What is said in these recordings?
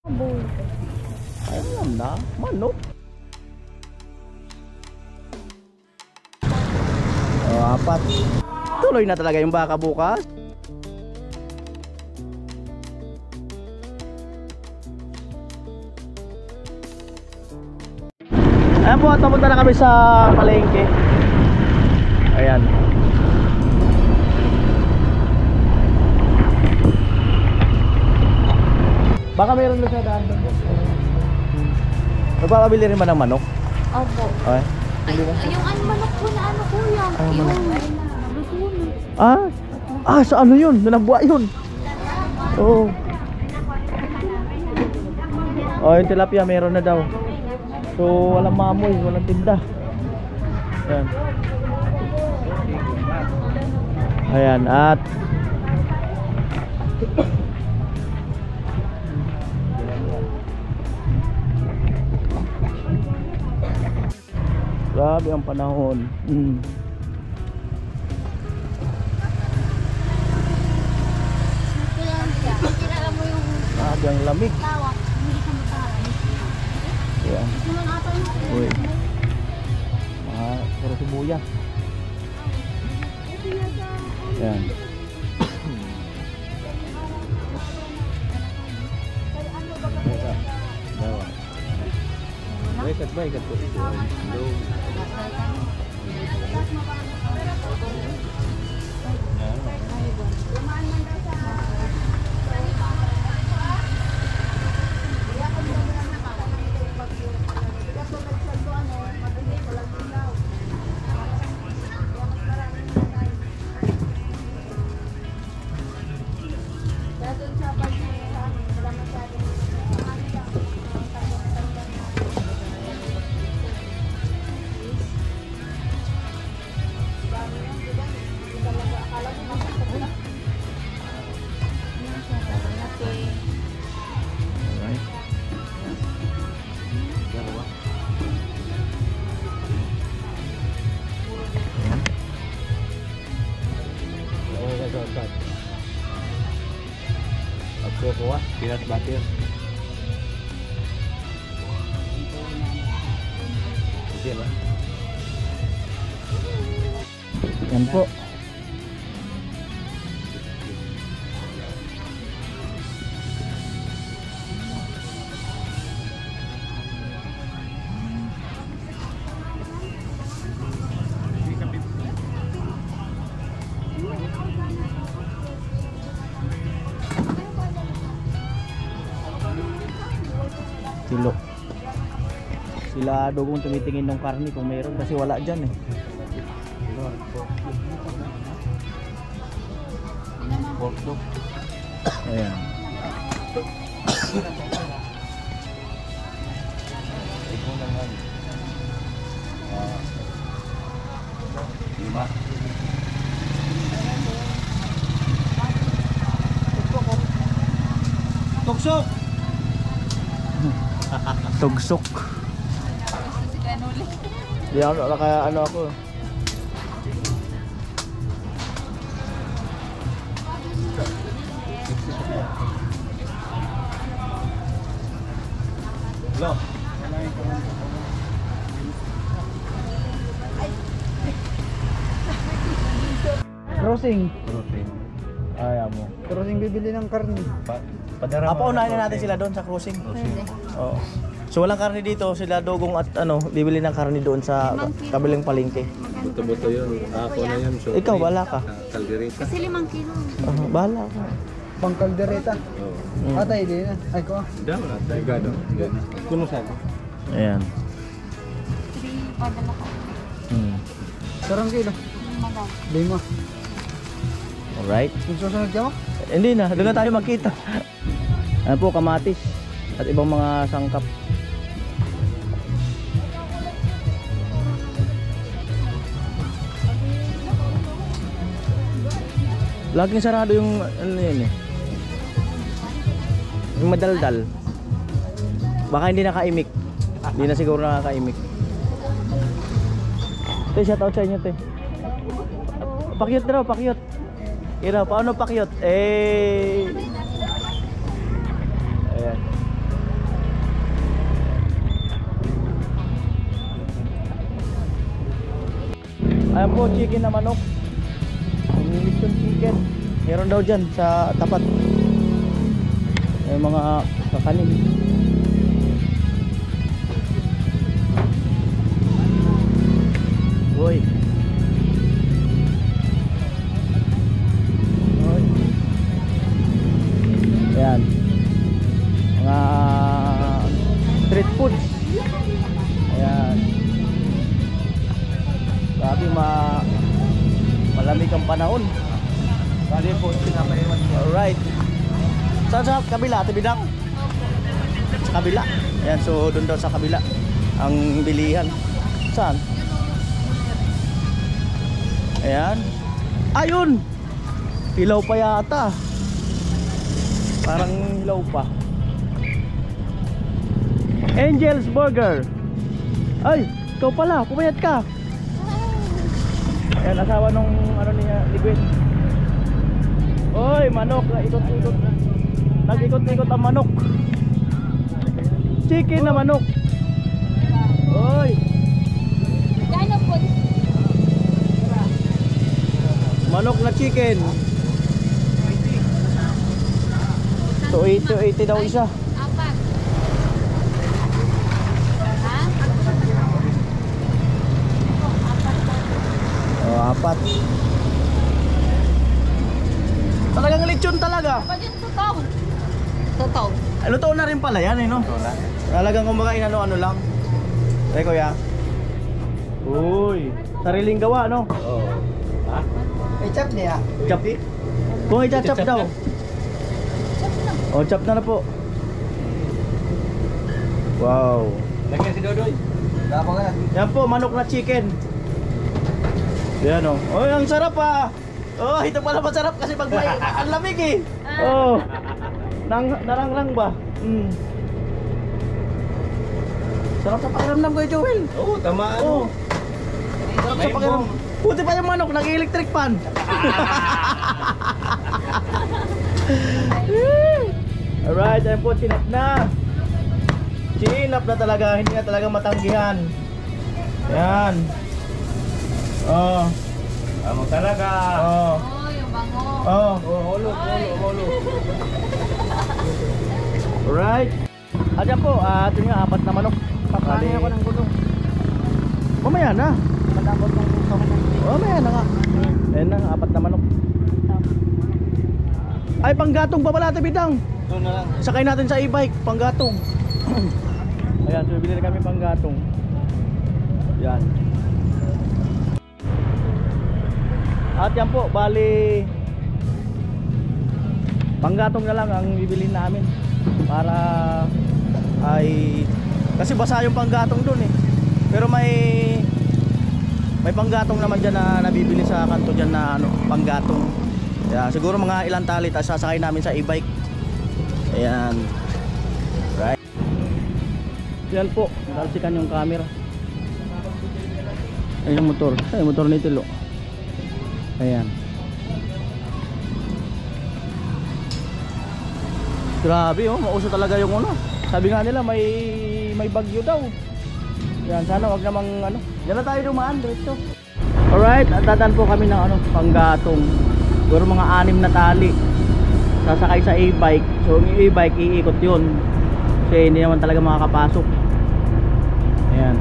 Ay, alam na. Manok. Apat. Tuloy na talaga yung baka bukas. Ayan po, tapunta na kami sa palengke. Ayan. Baka meron na sa daan doon. Nagpapabili rin ba ng manok? Opo. Okay. Yung manok po na ano kuya. Yung sa ano yun? Nanabuha yun. Oo. Yung tilapia meron na daw. So walang mamoy, walang tinda. Ayan. Ayan at grabe ang panahon. Kilala mo yung Grabe ang lamig. tawak. Hindi ka matahan. Ayan. Naman ata yung Uy. Puro sibuyas. Ayan. Baikat po. Kuha, peanut butter. Sige ba? Yan po. Silok. Sila dugong tumitingin ng karne kung mayroon kasi wala dyan eh. Ayan. Lima. Tugsok. Tugsok. Di ako kaya ano ako. Hello. Crossing. Ayaw mo. Crossing bibili ng karne. Paunahin na natin sila doon sa crossing. Oo. So walang karne dito, sila dugong at bibili ng karne doon sa kabilang palengke. Buto-buto yun. Ako na yun. So, Ikaw, wala ka. Kaldereta. kasi 5 kilo. Bahala ka. Pang kaldereta. Oo. Atay din na. Ay ko. Daw na. Gado. Kuno sa ako. Ayan. 3 padala ka. Sarang kilo. Madam. 5. Alright. Kung susunod ka mo? Hindi na, doon na tayo magkita. Ano po, kamatis at ibang mga sangkap. Laging sarado yung ano yun eh. Yung madaldal. Baka hindi nakaimik. Hindi na siguro nakakaimik. Te, shoutout sa inyo, te. Pakyut na raw, pakyut. Ira, paano pakyut? Ayan. Ayan po, chicken na manok. Lechon chicken. Meron daw dyan sa tapat. May mga kakanin. Uy. Uy. Ayan. Mga street foods. Ayan. Sabi malamig ang panahon. Bali po, pinapaiwan niya. Alright. Saan sa kabila, Ate Bidang? Sa kabila. Ayan, so doon daw sa kabila ang bilihan. Saan? Ayan. Ayun! Hilaw pa yata. Parang hilaw pa. Angel's Burger. Ay, ikaw pala, pumayat ka. Ayan, asawa nung ano niya, Ligwin. Oy, manok, ikot-ikot. Nag-ikot-ikot ang manok. Chicken na manok. Oy. Gano po? Manok na chicken. So 80 daw isa. Apat. Ha? Oh, apat. Talagang lechon talaga. Apa dyan? Totoo. Totoo. Luto na rin pala yan, eh, no? Talagang kumbaga inano-ano lang. Ay, kuya. Uy, sariling gawa, no? Oo. Ha? Eh, chap niya. Chop. Kung i-chop daw. Oh, chop na po. Wow. Lagyan si Dodoy. Dapat ka na. Yan po, manok na chicken. Yan, oh. Oh, ang sarap ah. Oh, ito pala masarap kasi pag may ang lamig eh. Oh. Narangrang ba? Mm. Sarap sa pakiramdam ko, Joel. Oo, tamaan. Oh. Sarap sa pakiramdam. Buti pa yung manok, nag-electric pan. Alright, ayun po, chinap na. Chinap na talaga, hindi na talaga matanggihan. Yan. Oh. Amo talaga. Oh. Oh, yung bango. Oh. Hulog. Alright. At yan po, ito nga, apat na manok. Papanin ako ng gulong. Mamaya na. Malabot ng kawanan. Mamaya na nga. Ayan na, apat na manok. Ay, panggatong pa pala, Ate Bidang. Doon na lang. Sakay natin sa e-bike, panggatong. Ayan, so bibili na kami panggatong. Yan. At yan po, bali panggatong na lang ang bibili namin para ay kasi basa yung panggatong dun eh. Pero may panggatong naman dyan na nabibili sa kanto dyan na ano, panggatong. Yeah, siguro mga ilang tali tapos sasakay namin sa e-bike. Ayan. Right. Yan po, nalsikan yung camera. Ayun yung motor. Ay, motor ni Tilo. Ayan. Grabe oh, mauso talaga yung ano. Sabi nga nila may bagyo daw. Yan, sana wag namang ano. Diyan na tayo dumaan dito. Alright, at dadaan po kami ng ano, panggatong. Siguro mga 6 na tali. Sasakay sa e-bike. So yung e-bike iikot yun. Kasi hindi naman talaga makakapasok. Ayan.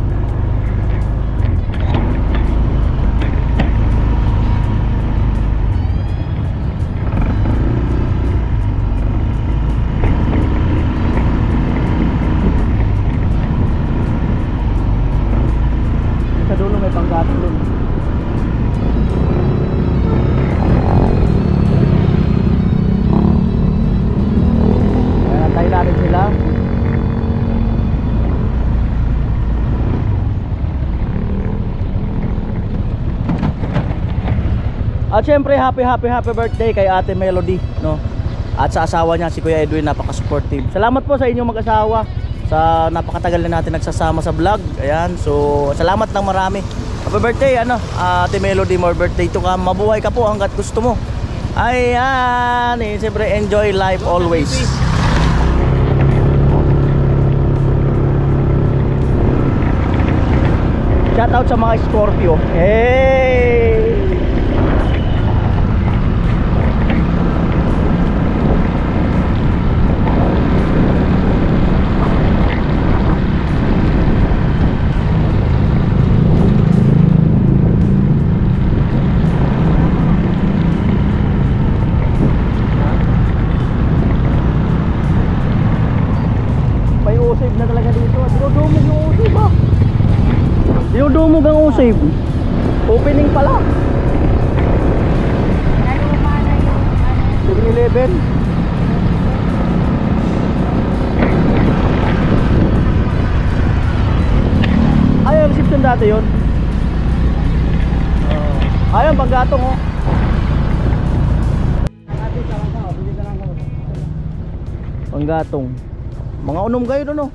Sa dulo may panggatong dun. Tayo natin sila. At syempre happy birthday kay Ate Melody, no? At sa asawa niya si Kuya Edwin, napaka-supportive. Salamat po sa inyong mag-asawa sa napakatagal na natin nagsasama sa vlog. Ayan, so salamat lang marami. Happy birthday ano, Ate Melody, more birthday to come. Mabuhay ka po hangga't gusto mo. Ayan, syempre enjoy life always. Shoutout Shoutout sa mga Scorpio. Hey! May usib na talaga dito. Dinudumog yung usib ah. Dinudumog ang usib. Opening pala. 7-Eleven. Ay, yung reception dati yun. Ayun, paggatong oh. Panggatong. Mga unom kayo doon oh.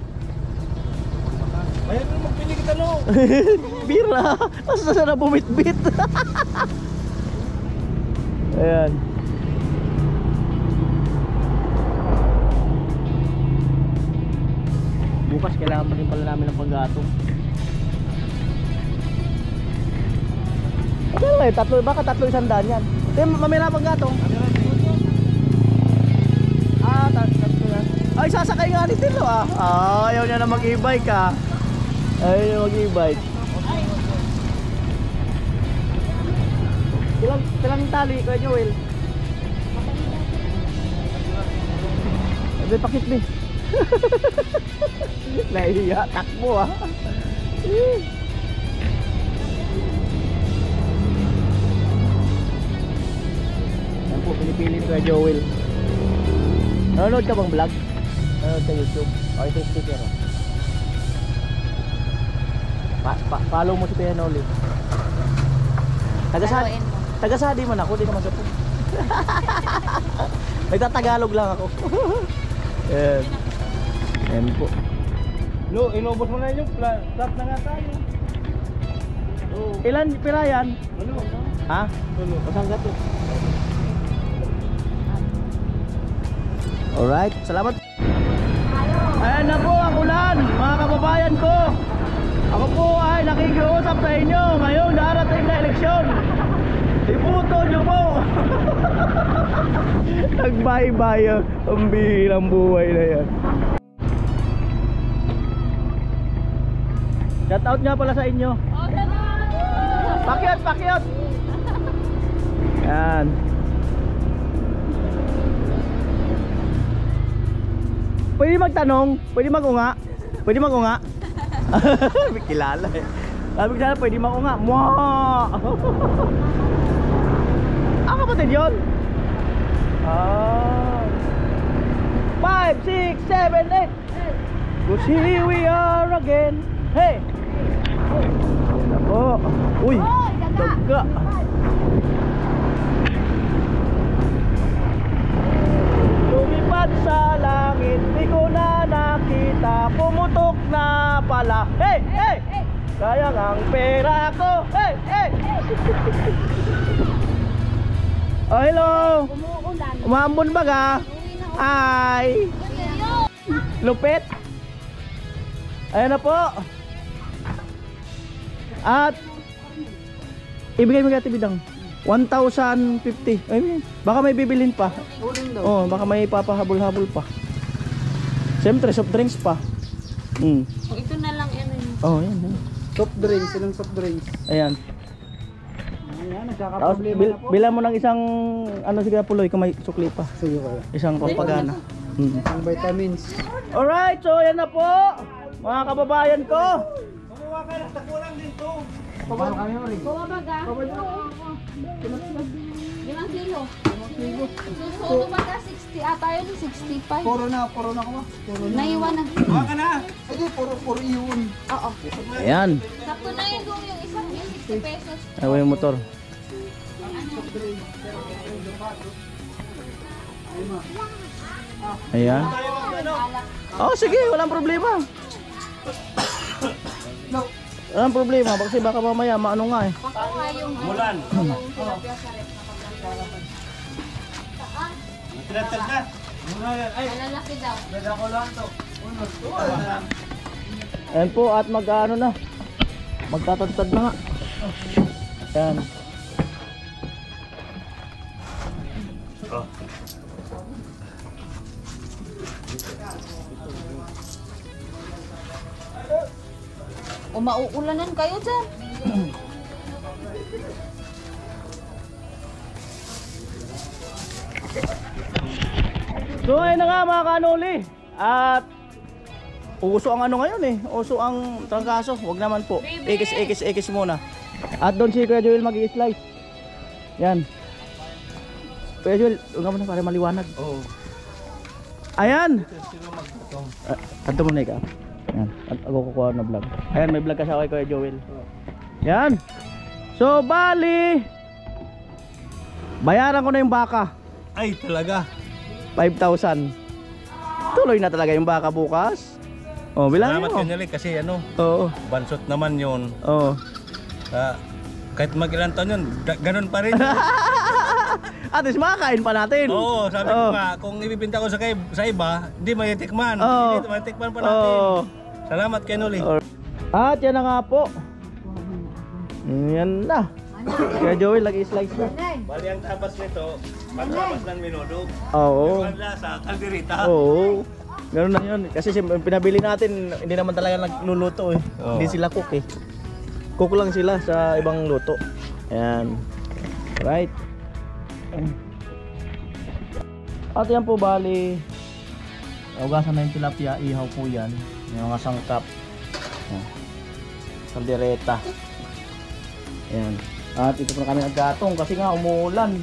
Ayun, magpili kita no. Bira. Asa na bumit-bit. Ayan. Bukas kailangan pa rin pala namin ng panggatong. Ano eh, tatlo, baka 300 yan. Mamira panggatong. Tatlo yan. Ay, sasakay nga ni Tilo ah. Ayaw niya na mag-e-bike ah. Ayaw niya mag-e-bike. Ilang tali ko Joel? Sabi pakit ni. Nahiya, takbo ah. Yan po, pinipili ko Joel. Nanonood ka bang vlog? Nanonood ka YouTube? O ito yung sticker oh. Follow mo si Kuya Noli. Follow-in mo. Tagasadi man ako, di naman sa po. Nagtatagalog lang ako. Ayan. Ayan po. Lo, inubos mo na yung start na nga tayo. Oh. Ilan pira yan? Ano? Ha? Ano? Pasang gato. Alright, salamat. Ayan na po ang ulan, mga kababayan ko. Ako po ay nakikiusap sa inyo ngayong darating na eleksyon. Iputo nyo po. Nagbay-bay ang bihirang buhay na yan. Shout out nga pala sa inyo. Pakyot, pakyot. Yan. Pwede magtanong, pwede magunga. Pwede magunga. May kilala eh. Sabi ko sana pwede magunga. Mwah! Ah, kapatid yun? 5, 6, 7, 8 'Cause here we are again. Hey! Yan na po. Uy! Daga! Lumipad sa langit, di ko na nakita, pumutok na pala. Hey! Hey! Sayang ang pera ko. Hey! Hey! Oh, hello! Umuulan. Umambon ba ka? Hi! Lupit! Ayan na po. At ibigay mo kaya bidang 1,050. Ay, baka may bibilin pa. Oh, baka may papahabol-habol pa. Siyempre, soft drinks pa. Ito na lang yan. Oh, yan. Soft drinks, ilang soft drinks. Ayan. Ayan, Tapos, nagkakaproblema na po. bilang mo ng isang, ano sige Puloy, kung may sukli pa. Sige kayo. Isang pampagana. Ang vitamins. Alright, so yan na po. Mga kababayan ko. Kumuha ka na, takulang din to. Paano kami mo rin? Baga. Limang kilo. Susulo baga 60 ata yun, 65. Puro na ko ba? Puro na. Naiwan na. Kumuha ka na. Sige, puro iyon. Oo. Ayan. Sakto na yun kung yung isang 60 pesos. Ayaw yung motor. Ayan. Oh, sige, walang problema. No. Walang problema, kasi baka mamaya maano nga eh. Pakuha yung Mulan. yung tilapia sa rep na pagkakala. Tinatag na. Ay, Malalaki daw. dada ko lang to. Ayan po, at mag-ano na. Magtatadtad na nga. Yan. Oh. O mauulanan kayo dyan. So ayun na nga mga kanoli. At uso ang ano ngayon eh. Uso ang trangkaso. Huwag naman po. X muna. At doon si Kuya Joel mag-i-slice. Yan. Kuya Joel, huwag naman para maliwanag. Oo. Ayan. Ato muna ikaw. Yan. At ako kukuha na vlog. Ayan, may vlog kasi ako kay Kuya Joel. Yan. So bali, bayaran ko na yung baka. Ay, talaga. 5,000. Tuloy na talaga yung baka bukas. Oh, bilangin Salamat mo. Kuya kasi ano, Oo. bansot naman yun. Oo. Kahit mag-ilang taon yun, ganun pa rin. At least makakain pa natin. Oo, sabi ko Oo. nga, kung ibibinta ko sa iba, hindi matitikman. Oo. Hindi matitikman pa natin. Oo. Salamat kay Noli. At yan na nga po. Yan na. Kaya Joey, lagi-slice na. Bali ang tapas nito, pagtapas ng minudo. Oo. Yung lasa, kalderita. Oo. Ganun na yun. Kasi pinabili natin, hindi naman talaga nagluluto eh. Oo. Hindi sila cook eh. Cook lang sila sa ibang luto. Ayan. Right. At yan po bali. Ugasan na yung tilapia. Ihaw po yan. Yung mga sangkap. Ayan. Kaldereta. Ayan. At ito po na kami naggatong kasi nga umuulan.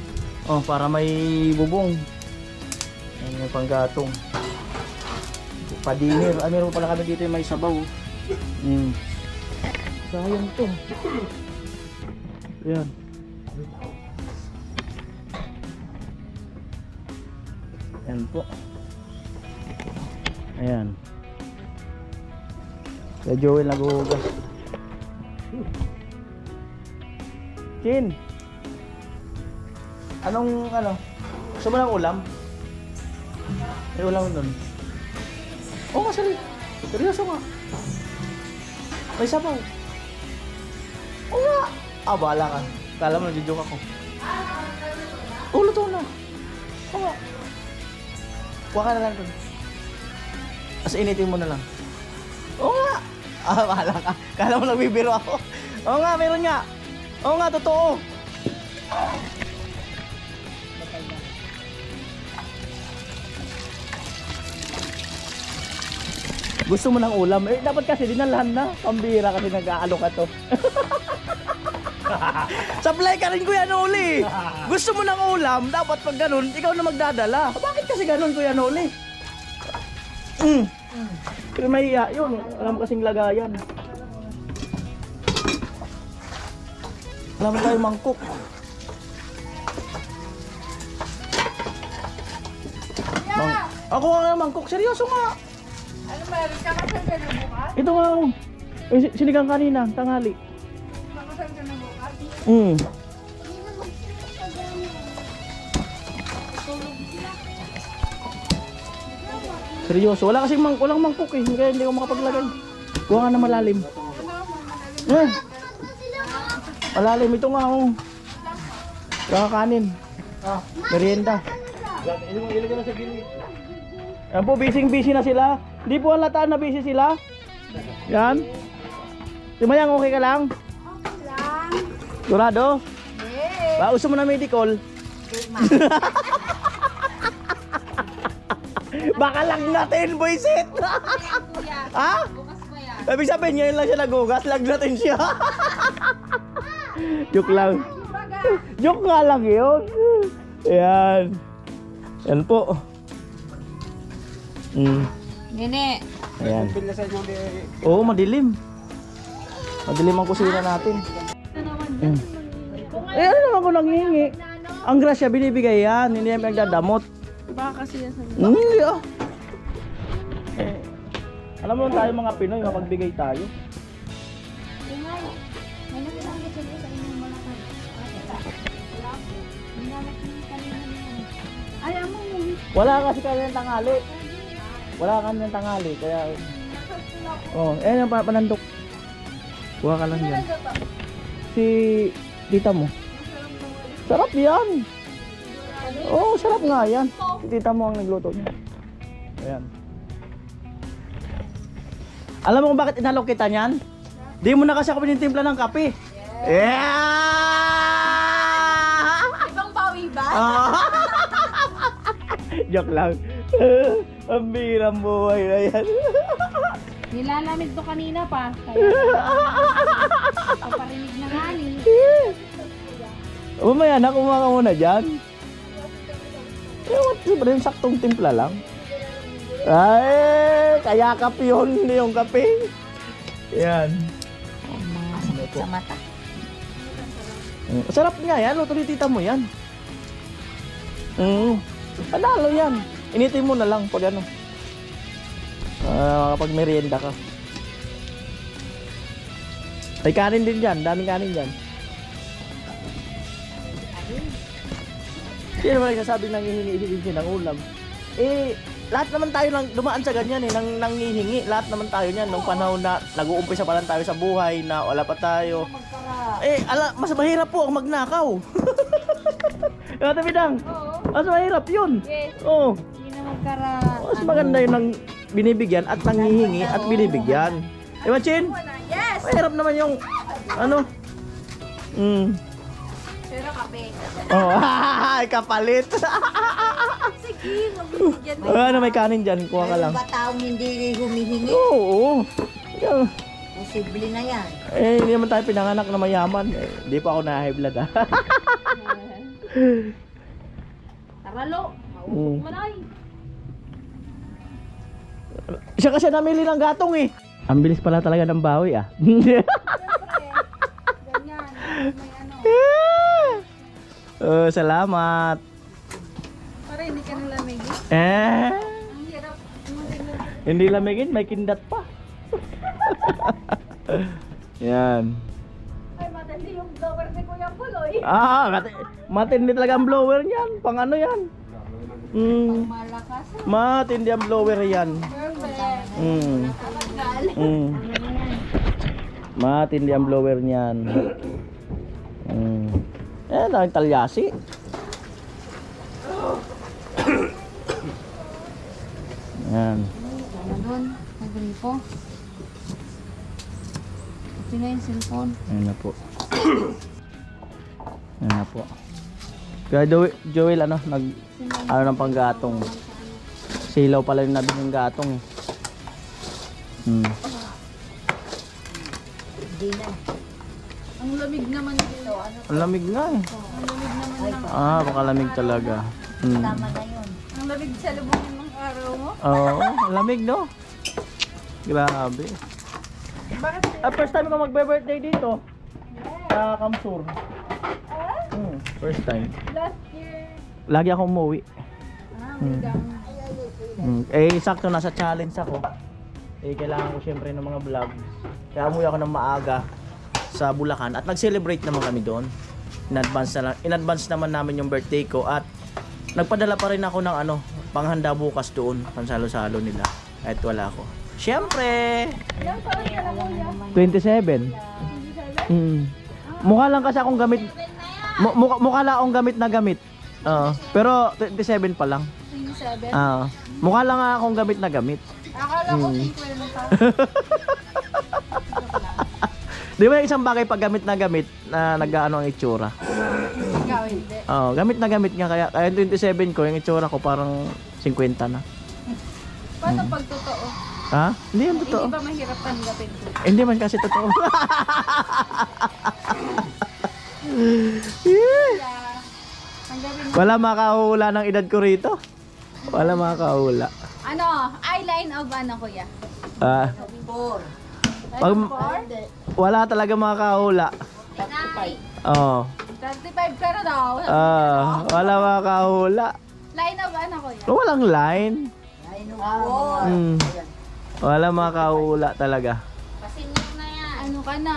Oh, para may bubong. Ayan yung panggatong. Padinir. Ah, meron pala kami dito yung may sabaw. Sayang to. Ayan. Ayan po. Ayan. Kaya Joel naghuhugas. Chin. Anong ano? Gusto mo ng ulam? May ulam doon. Oo nga, seryoso nga. May sabaw. Oo nga. Ah, bahala ka. Kala mo nagjo-joke ako. Ulo to na. Oo nga. Kuha ka na lang doon. As initin mo na lang. Oo nga. Ah, bahala ka. Kala mo nagbibiro ako. Oo nga, meron nga. Oo nga, totoo. Gusto mo ng ulam? Eh, dapat kasi dinalhan na. Pambira kasi nag-aalok ka to. Supply ka rin, Kuya Noli. Gusto mo ng ulam, dapat pag ganun, ikaw na magdadala. Bakit kasi ganun, Kuya Noli? Pero may iya yun. Alam kasing lagayan. Alam mo tayo mangkok. Ako nga mangkok. Seryoso nga. Ano meron ka kasal ka na bukas? Ito nga ako. Sinigang kanina, tanghali. Makasal ka na bukas? Seryoso. Wala kasing walang mangkok eh. Kaya hindi ko makapaglagay. Kuha nga na malalim. Malalim. Ito nga ako. Kakakanin. Merienda. Ilagay na sa gilid. Yan po, busy na sila. Hindi po halataan na busy sila. Yan. Simayang, okay ka lang? Lang. Durado? Eh. Ba, gusto mo na medical? Baka lang natin, boyset. Kuya. Ha? Bukas pa yan. Ibig sabihin, ngayon lang siya nagugas, lag natin siya. Joke lang. Baga. Joke nga lang yun. Ayan. Yan po. Nene. Ayan. Pila sa inyo Oo, madilim. Madilim ang kusina natin. Ano naman ko nanghihingi? Ang grasya binibigay yan, hindi namin nagdadamot. Baka kasi yan sa Hindi ah. Alam mo tayo mga Pinoy, mapagbigay tayo. May nakita ko sa inyong malakad. Ayaw mo yung Wala kasi kanya tanghali. Wala kanya tanghali, kaya... Oh, ayan yung panandok. Kuha ka lang yan. Si tita mo. Sarap yan. Oo, sarap nga yan. Si tita mo ang nagluto niya. Ayan. Alam mo kung bakit inalok kita niyan? Di mo na kasi ako pinitimpla ng kape. Yeah! Ibang bawi ba? Joke lang. Ang birang buhay na yan. Nilalamig to kanina pa. Kaya paparinig na nga ni. Mamaya na, kumuha ka muna dyan. Siyempre yung saktong timpla lang. Ay, kaya kape yun, hindi yung kape. Yan. Masakit sa mata. Sarap nga yan, luto ni tita mo yan. Panalo yan. Initin mo na lang pag ano. Kapag merienda ka. May kanin din dyan, daming kanin dyan. Hindi naman nagsasabi nang hihingi ng ulam. Eh, lahat naman tayo lang dumaan sa ganyan eh, nang hihingi. Lahat naman tayo niyan nung panahon na nag-uumpisa pa lang tayo sa buhay, na wala pa tayo. Eh, mas mahirap po ang magnakaw. Kata Bidang, Oo. mas mahirap yun. Yes. Oo. Hindi na magkara... Mas maganda yun ng binibigyan at nanghihingi at binibigyan. Diba, Chin? Yes! Mahirap naman yung, ano? Pero kape. Oh, kapalit. Sige, mabibigyan mo. Ano, may kanin dyan, kuha ka lang. Ba taong hindi humihingi? Oo. Yeah. Posible na yan. Eh, hindi naman tayo pinanganak na mayaman. Eh, di pa ako na-high blood, ha? Taralo. Mausok mo na eh. Siya kasi namili ng gatong, eh. Ang bilis pala talaga ng bawi, ah. Siyempre, ganyan. May ano. Salamat. Para hindi ka nalamigin. Ang hirap. Hindi lamigin, may kindat pa. Yan. Ay, matindi yung blower ni Kuya Puloy. Matindi talaga ang blower niyan. Pang ano yan? Malakas. Matindi ang blower yan. Perfect. Mm. Matindi ang blower niyan. Ang talyasi. Yan. Ano doon? Nagripo. Ito na yung cellphone. Ayan na po. Ayan na po. Kaya Joel, ano ng panggatong. Silaw pala yung nabi ng gatong eh. Hindi na. Ang lamig naman dito. Ano? Ang lamig nga eh. Ang lamig naman ng... Baka lamig talaga. Tama na yun. Ang lamig sa lubungin ng araw mo. Oo, lamig no? Grabe. Bakit? First time ko magbe-birthday dito. Sa Kamsur. First time. Last year. Lagi ako umuwi. Hanggang. Sakto nasa challenge ako. Kailangan ko syempre ng mga vlog. Kaya umuwi ako ng maaga sa Bulacan at nag-celebrate naman kami doon. In advance naman namin yung birthday ko at nagpadala pa rin ako ng panghanda bukas doon, pansalo-salo nila. Kahit wala ako. Syempre! Ilang taon ka na kuya? 27. Mukha lang kasi akong gamit. Mukha lang akong gamit na gamit. Pero 27 pa lang. 27? Mukha lang akong gamit na gamit. Akala ko 50. Di ba yung isang bagay pag gamit na nag-ano ang itsura? Ikaw hindi. Gamit na gamit nga kaya 27 ko, yung itsura ko parang 50 na. Paano pag totoo? Ha? Hindi yan totoo. Hindi ba mahirap tanggapin ko? Hindi man kasi totoo. Tanggapin mo. Wala makahula ng edad ko rito. Wala makahula. Ano? Eyeline of ano kuya? Four. Pag, wala talaga makahula. 35. Oo. 35 pero daw. Wala makahula. Line of ano kuya? Walang line. Ay, no, four. Wala makahula talaga. Kasi na yan. Ano ka na?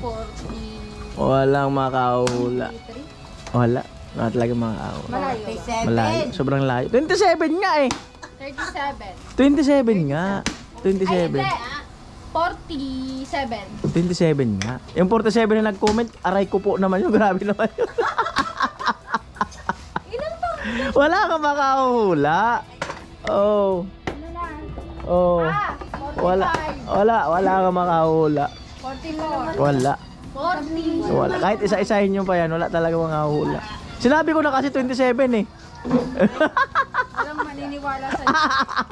40. Walang makahula. 43? Wala. Wala talaga makahula. Malayo. 37. Malayo. Sobrang layo. 27 nga eh. 37. 27 nga. Ay, 27. hindi. 47. 27 nga. Yung 47 na nag-comment, aray ko po naman yun. Grabe naman yun. Ilan to? Wala ka makahula. Oh. Ano na? Oh. Ah, 45. Wala ka makahula. 44. Wala. 40. Wala. Kahit isa-isahin nyo pa yan, wala talaga makahula. Sinabi ko na kasi 27 eh. Walang maniniwala sa'yo.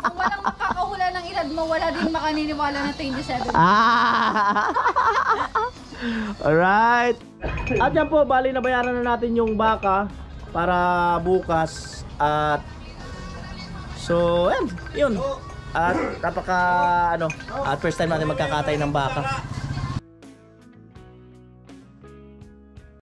Kung walang makakahula ng edad mo, wala din makaniniwala na 27. Ah! Alright. At yan po, bali nabayaran na natin yung baka para bukas. At so, yun. At napaka at first time natin magkakatay ng baka.